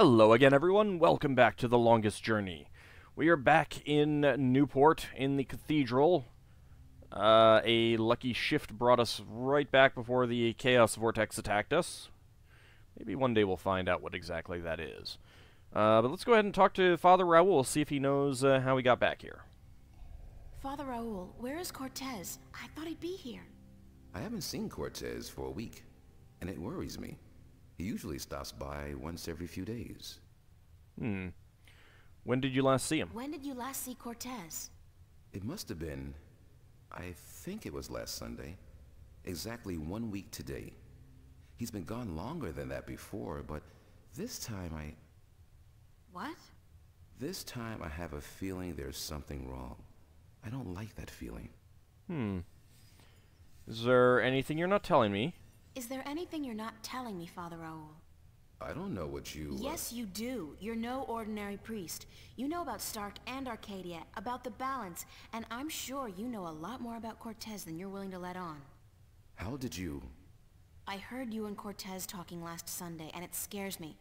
Hello again, everyone. Welcome back to The Longest Journey. We are back in Newport, in the Cathedral. A lucky shift brought us right back before the Chaos Vortex attacked us. Maybe one day we'll find out what exactly that is. But let's go ahead and talk to Father Raoul, see if he knows how we got back here. Father Raoul, where is Cortez? I thought he'd be here. I haven't seen Cortez for a week, and it worries me. He usually stops by once every few days. When did you last see him? When did you last see Cortez? It must have been, I think it was last Sunday. Exactly 1 week today. He's been gone longer than that before, but this time What? This time I have a feeling there's something wrong. I don't like that feeling. Is there anything you're not telling me? Is there anything you're not telling me, Father Raoul? I don't know what you... Yes, you do. You're no ordinary priest. You know about Stark and Arcadia, about the balance, and I'm sure you know a lot more about Cortez than you're willing to let on. How did you... I heard you and Cortez talking last Sunday, and it scares me.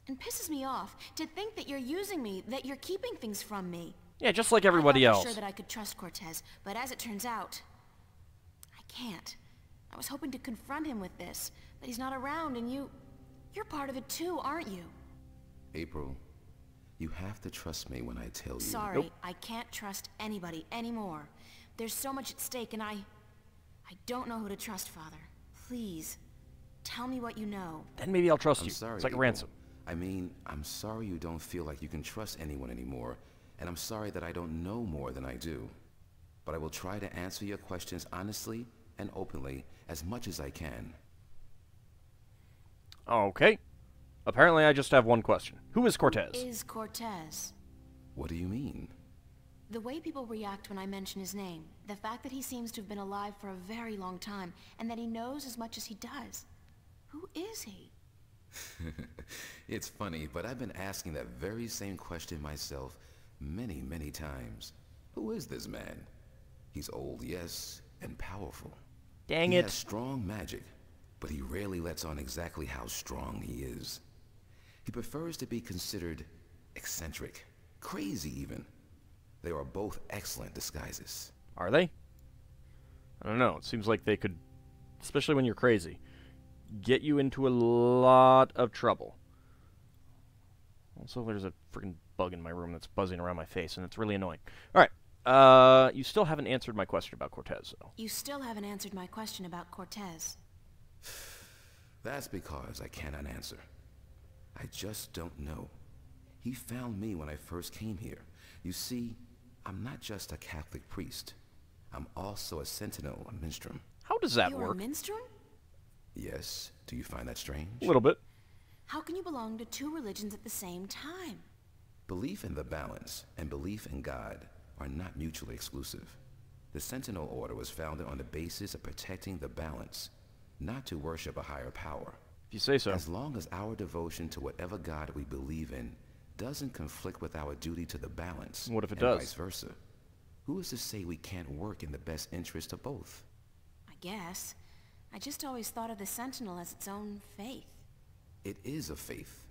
And pisses me off to think that you're using me, that you're keeping things from me. Yeah, just like everybody I thought else. for sure that I could trust Cortez, but as it turns out, I can't. I was hoping to confront him with this, but he's not around, and you're part of it too, aren't you? April, you have to trust me when I tell you. Sorry, Nope. I can't trust anybody anymore. There's so much at stake, and I don't know who to trust, Father. Please, tell me what you know. Then maybe I'll trust I'm you. sorry, It's like a April. ransom. I mean, I'm sorry you don't feel like you can trust anyone anymore, and I'm sorry that I don't know more than I do. But I will try to answer your questions honestly and openly as much as I can. Okay. Apparently I just have one question. Who is Cortez? Who is Cortez? What do you mean? The way people react when I mention his name, the fact that he seems to have been alive for a very long time, and that he knows as much as he does. Who is he? It's funny, but I've been asking that very same question myself many, many times. Who is this man? He's old, yes, and powerful. Dang He it. has strong magic, but he rarely lets on exactly how strong he is. He prefers to be considered eccentric, crazy even. They are both excellent disguises. Are they? I don't know. It seems like they could, especially when you're crazy, get you into a lot of trouble. Also, there's a freaking bug in my room that's buzzing around my face, and it's really annoying. Alright, you still haven't answered my question about Cortez, though. You still haven't answered my question about Cortez. That's because I cannot answer. I just don't know. He found me when I first came here. You see, I'm not just a Catholic priest. I'm also a sentinel, a minstrel. How does that You're work? a minstrel? Yes, do you find that strange? A little bit. How can you belong to two religions at the same time? Belief in the balance and belief in God are not mutually exclusive. The Sentinel Order was founded on the basis of protecting the balance, not to worship a higher power. If you say so. As long as our devotion to whatever God we believe in doesn't conflict with our duty to the balance, What if it and does? vice versa, who is to say we can't work in the best interest of both? I guess. I just always thought of the Sentinel as its own faith. It is a faith,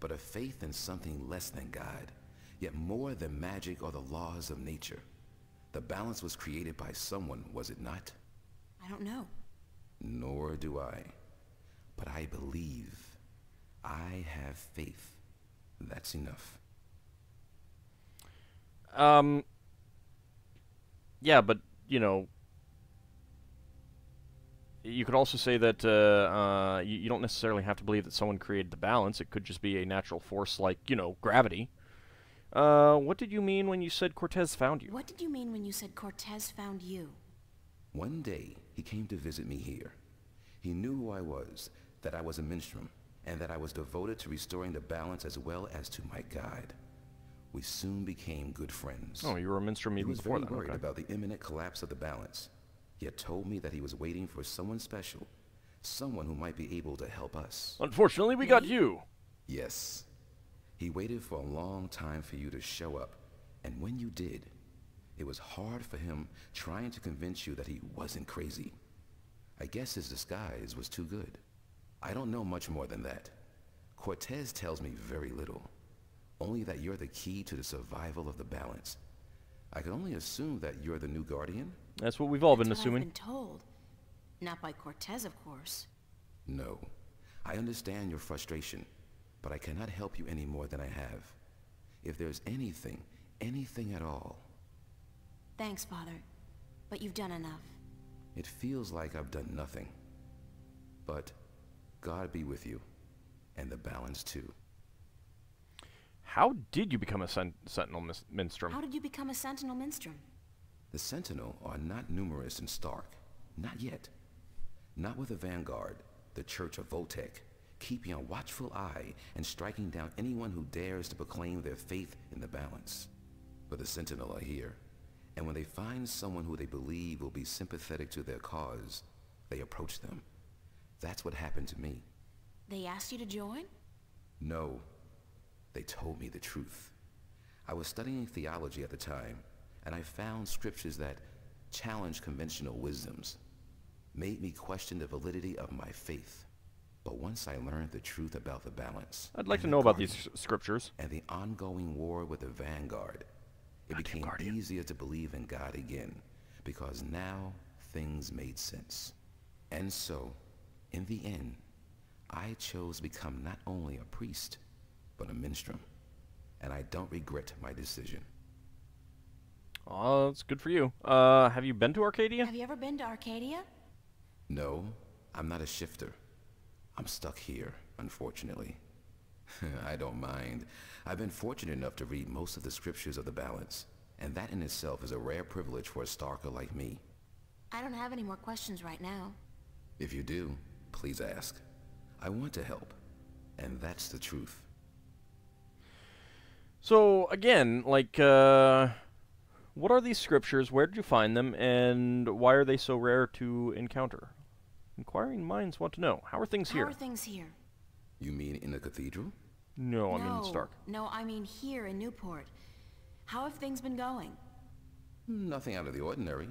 but a faith in something less than God, yet more than magic or the laws of nature. The balance was created by someone, was it not? I don't know. Nor do I. But I believe. I have faith. That's enough. Yeah, but, you know, you could also say that you don't necessarily have to believe that someone created the balance. It could just be a natural force like, you know, gravity. What did you mean when you said Cortez found you? What did you mean when you said Cortez found you? One day, he came to visit me here. He knew who I was, that I was a minstrel, and that I was devoted to restoring the balance as well as to my God. We soon became good friends. Oh, you were a minstrel He even was before very that. worried Okay. about the imminent collapse of the balance, yet told me that he was waiting for someone special, someone who might be able to help us. Unfortunately, we got you. Yes. He waited for a long time for you to show up, and when you did, it was hard for him trying to convince you that he wasn't crazy. I guess his disguise was too good. I don't know much more than that. Cortez tells me very little. Only that you're the key to the survival of the balance. I can only assume that you're the new guardian? That's what we've all been That's what assuming. I've been told. Not by Cortez, of course. No. I understand your frustration, but I cannot help you any more than I have. If there's anything at all... Thanks, Father. But you've done enough. It feels like I've done nothing. But God be with you. And the balance, too. How did you become a Sentinel Minstrom? How did you become a Sentinel Minstrom? The Sentinel are not numerous in Stark. Not yet. Not with the Vanguard, the Church of Voltec, keeping a watchful eye and striking down anyone who dares to proclaim their faith in the balance. But the Sentinel are here, and when they find someone who they believe will be sympathetic to their cause, they approach them. That's what happened to me. They asked you to join? No. They told me the truth. I was studying theology at the time, and I found scriptures that challenged conventional wisdoms, made me question the validity of my faith. But once I learned the truth about the balance... I'd like to know about these scriptures. ...and the ongoing war with the Vanguard, it became easier to believe in God again, because now things made sense. And so, in the end, I chose to become not only a priest, but a minstrom. And I don't regret my decision. Oh, that's good for you. Have you been to Arcadia? Have you ever been to Arcadia? No, I'm not a shifter. I'm stuck here, unfortunately. I don't mind. I've been fortunate enough to read most of the scriptures of the balance, and that in itself is a rare privilege for a Starker like me. I don't have any more questions right now. If you do, please ask. I want to help, and that's the truth. So, again, like, what are these scriptures, where did you find them, and why are they so rare to encounter? Inquiring minds want to know. How are things here? How are things here? You mean in the cathedral? No, I mean in Stark. No, I mean here in Newport. How have things been going? Nothing out of the ordinary.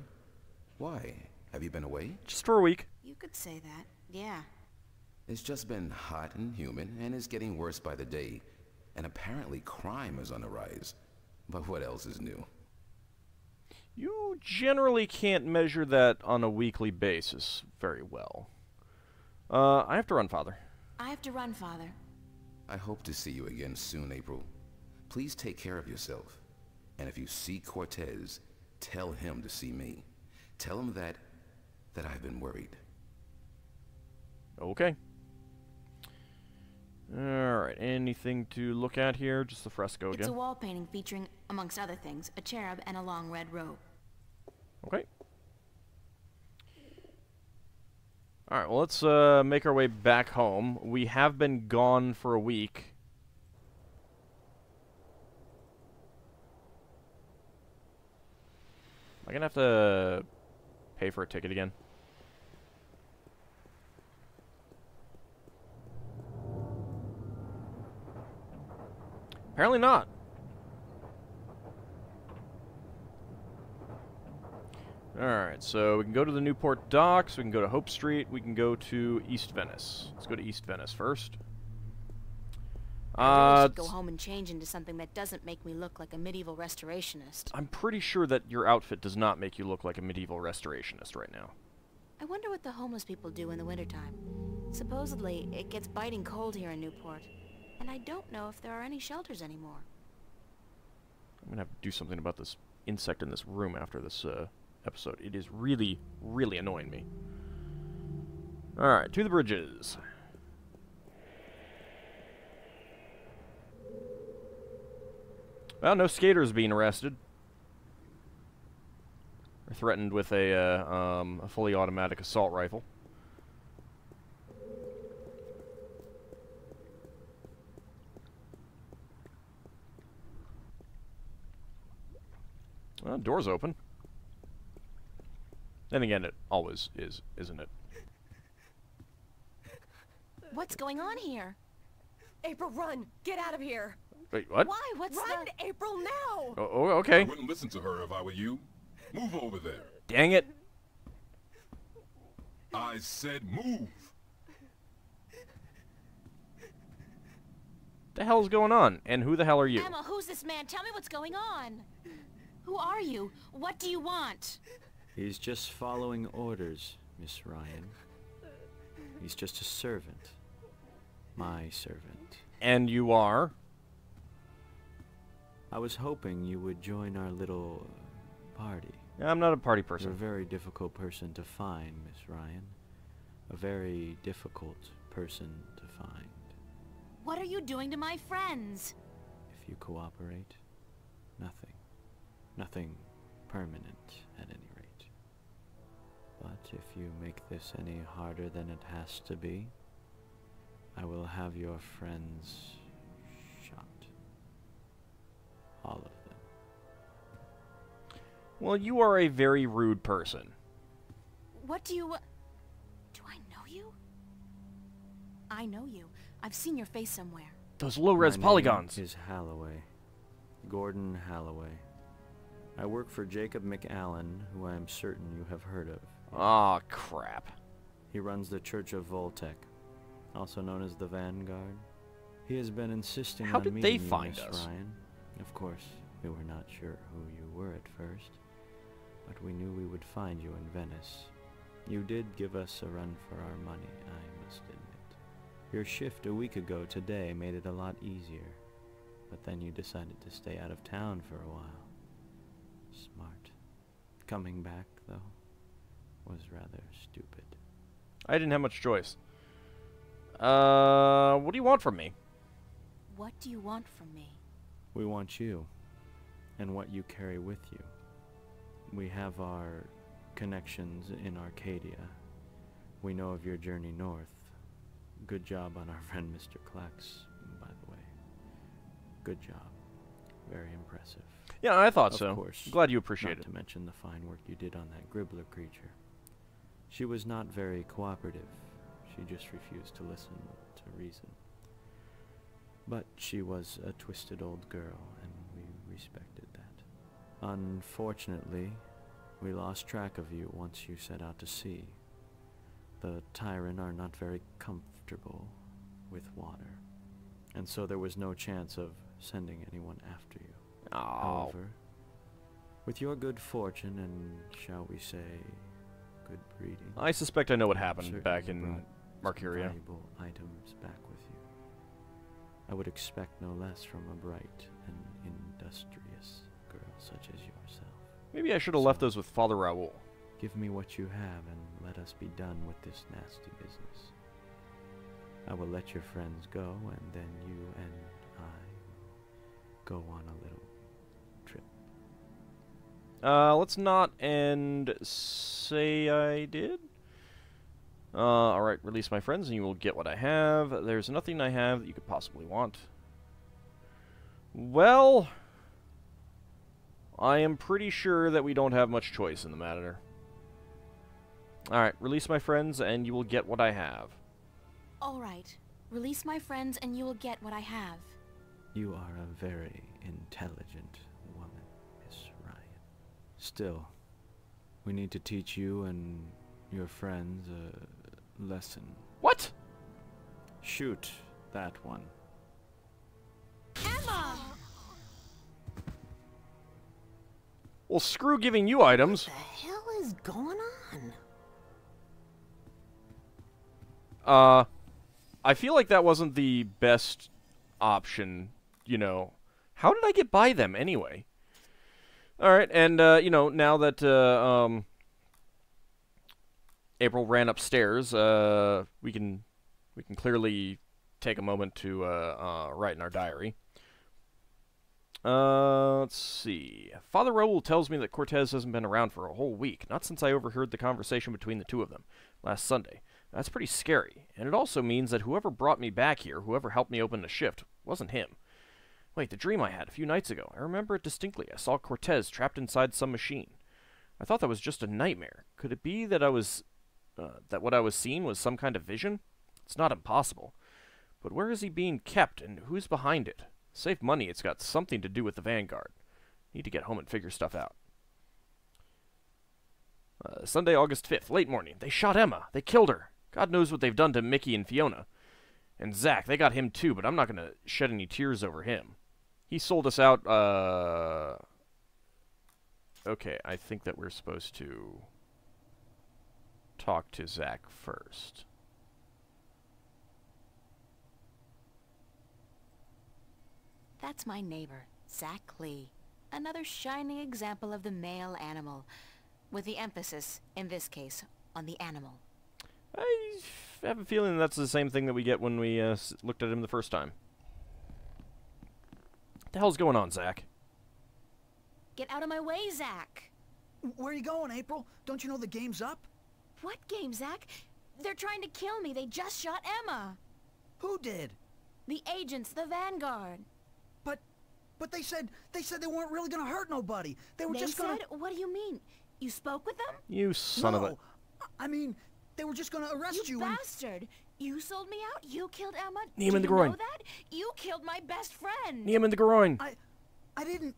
Why? Have you been away? Just for a week. You could say that, yeah. It's just been hot and humid, and it's getting worse by the day. And apparently crime is on the rise. But what else is new? You generally can't measure that on a weekly basis very well. I have to run, Father. I have to run, Father. I hope to see you again soon, April. Please take care of yourself. And if you see Cortez, tell him to see me. Tell him that I've been worried. Okay. Alright, anything to look at here? Just the fresco again. It's a wall painting featuring, amongst other things, a cherub and a long red robe. Okay. Alright, well, let's make our way back home. We have been gone for a week. Am I gonna have to pay for a ticket again? Apparently not. Alright, so we can go to the Newport docks, we can go to Hope Street, we can go to East Venice. Let's go to East Venice first. I really should go home and change into something that doesn't make me look like a medieval restorationist. I'm pretty sure that your outfit does not make you look like a medieval restorationist right now. I wonder what the homeless people do in the wintertime. Supposedly, it gets biting cold here in Newport. And I don't know if there are any shelters anymore. I'm gonna have to do something about this insect in this room after this episode. It is really, really annoying me. Alright, to the bridges. Well, no skaters being arrested. They're threatened with a fully automatic assault rifle. Well, door's open. Then again, it always is, isn't it? What's going on here? April, run! Get out of here! Wait, what? Why? What's Run, April, now! Oh, okay. I wouldn't listen to her if I were you. Move over there. Dang it. I said move. The hell's going on? And who the hell are you? Emma, who's this man? Tell me what's going on. Who are you? What do you want? He's just following orders, Miss Ryan. He's just a servant. My servant. And you are? I was hoping you would join our little party. I'm not a party You're a person. very difficult person to find, Miss Ryan. A very difficult person to find. What are you doing to my friends? If you cooperate, nothing. Nothing permanent, at any rate. But if you make this any harder than it has to be, I will have your friends shot. All of them. Well, you are a very rude person. What do you... Do I know you? I know you. I've seen your face somewhere. Those low-res My polygons. name is Halloway. Gordon Halloway. I work for Jacob McAllen, who I am certain you have heard of. Aw, crap. He runs the Church of Voltec, also known as the Vanguard. He has been insisting How on did meeting they you, find Miss us? Ryan. Of course, we were not sure who you were at first, but we knew we would find you in Venice. You did give us a run for our money, I must admit. Your shift a week ago today made it a lot easier, but then you decided to stay out of town for a while. Smart. Coming back, though, was rather stupid. I didn't have much choice. What do you want from me? What do you want from me? We want you, and what you carry with you. We have our connections in Arcadia. We know of your journey north. Good job on our friend Mr. Klex, by the way. Good job. Very impressive. Yeah, I thought Of so. course, Glad you appreciate Not it. to mention the fine work you did on that Gribbler creature. She was not very cooperative. She just refused to listen to reason. But she was a twisted old girl, and we respected that. Unfortunately, we lost track of you once you set out to sea. The Tyrant are not very comfortable with water, and so there was no chance of sending anyone after you. Oh. However, with your good fortune and, shall we say, good breeding, I suspect I know what happened certainly back in brought some Marcuria. valuable items back with you. I would expect no less from a bright and industrious girl such as yourself. Maybe I should have left those with Father Raoul. Give me what you have and let us be done with this nasty business. I will let your friends go, and then you and I go on a little trip. Let's not and say I did. Alright, release my friends and you will get what I have. There's nothing I have that you could possibly want. Well, I am pretty sure that we don't have much choice in the matter. Alright, release my friends and you will get what I have. All right. Release my friends and you will get what I have. You are a very intelligent woman, Miss Ryan. Still, we need to teach you and your friends a lesson. What? Shoot that one. Emma! Well, screw giving you items. What the hell is going on? I feel like that wasn't the best option, you know. How did I get by them anyway? Alright, and, you know, now that, April ran upstairs, we can clearly take a moment to, write in our diary. Let's see. Father Raoul tells me that Cortez hasn't been around for a whole week, not since I overheard the conversation between the two of them last Sunday. That's pretty scary, and it also means that whoever brought me back here, whoever helped me open the shift, wasn't him. Wait, the dream I had a few nights ago, I remember it distinctly. I saw Cortez trapped inside some machine. I thought that was just a nightmare. Could it be that that what I was seeing was some kind of vision? It's not impossible. But where is he being kept, and who's behind it? Save money, it's got something to do with the Vanguard. Need to get home and figure stuff out. Sunday, August 5th, late morning. They shot Emma. They killed her. God knows what they've done to Mickey and Fiona. And Zack, they got him too, but I'm not going to shed any tears over him. He sold us out, Okay, I think that we're supposed to talk to Zack first. That's my neighbor, Zack Lee. Another shining example of the male animal, with the emphasis, in this case, on the animal. I have a feeling that's the same thing that we get when we looked at him the first time. What the hell's going on, Zack? Get out of my way, Zack! Where are you going, April? Don't you know the game's up? What game, Zack? They're trying to kill me. They just shot Emma. Who did? The agents, the Vanguard. But they said they weren't really gonna hurt nobody. They were just gonna... What do you mean? You spoke with them? You son of a... I mean, they were just gonna arrest you and... bastard! You sold me out? You killed Emma? Knee him in the groin. Do you know that? You killed my best friend! Knee him in the groin. I didn't...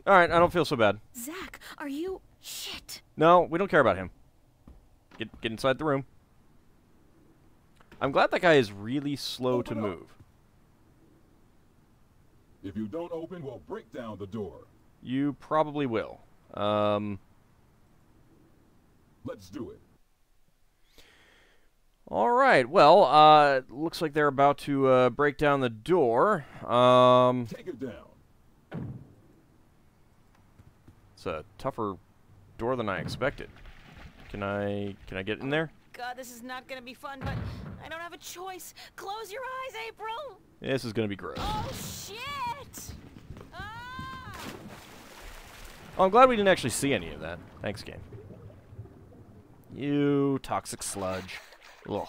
Alright, I don't feel so bad. Zack, are you... Shit! No, we don't care about him. Get inside the room. I'm glad that guy is really slow to move. If you don't open, we'll break down the door. You probably will. Let's do it. Alright, well, looks like they're about to break down the door. Take it down. It's a tougher door than I expected. Can I get in there? God, this is not gonna be fun, but I don't have a choice. Close your eyes, April! This is gonna be gross. Oh, shit! Ah! Oh, I'm glad we didn't actually see any of that. Thanks, game. You toxic sludge. Ugh.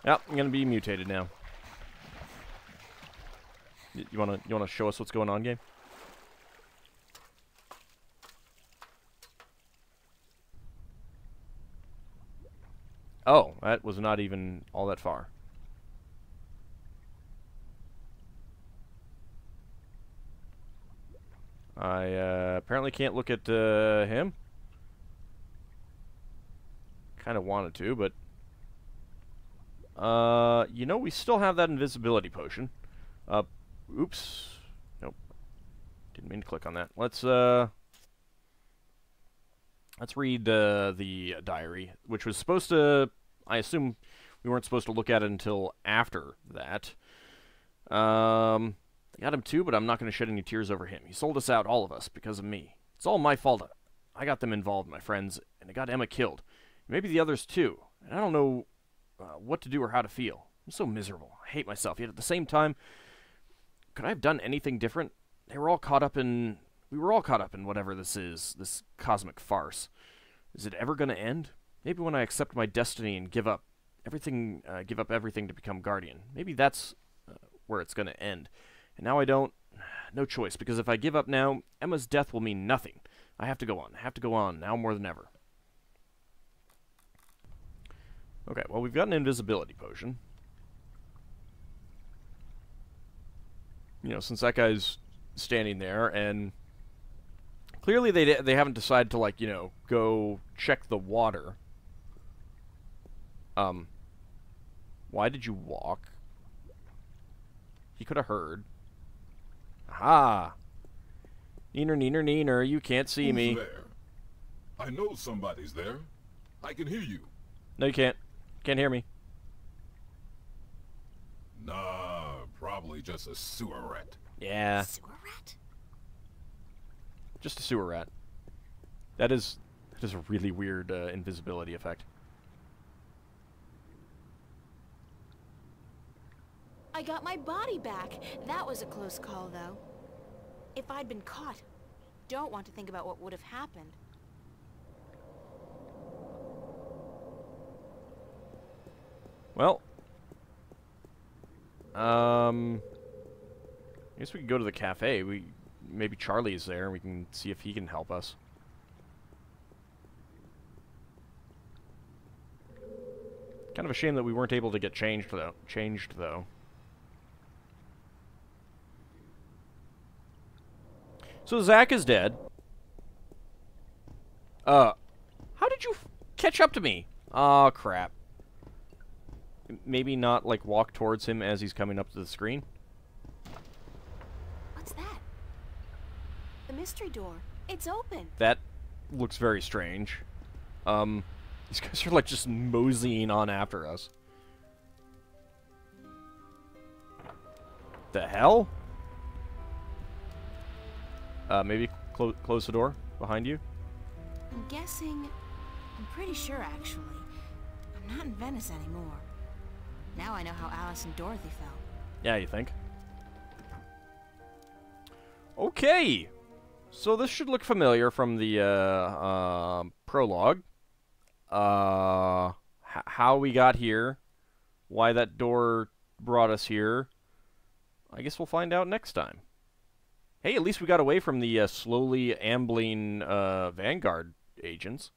Yep, I'm gonna be mutated now. You wanna show us what's going on, game? Oh, that was not even all that far. I apparently can't look at him. Kind of wanted to, but you know, we still have that invisibility potion. Oops. Nope. Didn't mean to click on that. Let's read the diary, which was supposed to... I assume we weren't supposed to look at it until after that. I got him too, but I'm not going to shed any tears over him. He sold us out, all of us, because of me. It's all my fault. I got them involved, my friends, and it got Emma killed. Maybe the others too. And I don't know what to do or how to feel. I'm so miserable. I hate myself. Yet at the same time, could I have done anything different? They were all caught up in... We were all caught up in whatever this is, this cosmic farce. Is it ever going to end? Maybe when I accept my destiny and give up everything to become Guardian. Maybe that's where it's going to end. And now I don't... No choice, because if I give up now, Emma's death will mean nothing. I have to go on. I have to go on, now more than ever. Okay, well, we've got an invisibility potion. You know, since that guy's standing there, and... Clearly they haven't decided to, like, you know, go check the water. Why did you walk? He could have heard. Aha! Neener, neener, neener, you can't see Who's me. there? I know somebody's there. I can hear you. No, you can't. Can't hear me. Nah, probably just a sewer rat. Yeah. Sewer rat? Just a sewer rat. That is a really weird invisibility effect. I got my body back. That was a close call, though. If I'd been caught, don't want to think about what would have happened. Well, I guess we could go to the cafe. Maybe Charlie's there, and we can see if he can help us. Kind of a shame that we weren't able to get changed though. So Zach is dead. How did you catch up to me? Oh, crap. Maybe not, like, walk towards him as he's coming up to the screen? What's that? The mystery door. It's open. That looks very strange. These guys are, like, just moseying on after us. The hell? Maybe close the door behind you? I'm guessing... I'm pretty sure, actually. I'm not in Venice anymore. Now I know how Alice and Dorothy felt. Yeah, you think? Okay! So this should look familiar from the, prologue. How we got here. Why that door brought us here. I guess we'll find out next time. Hey, at least we got away from the, slowly ambling, Vanguard agents.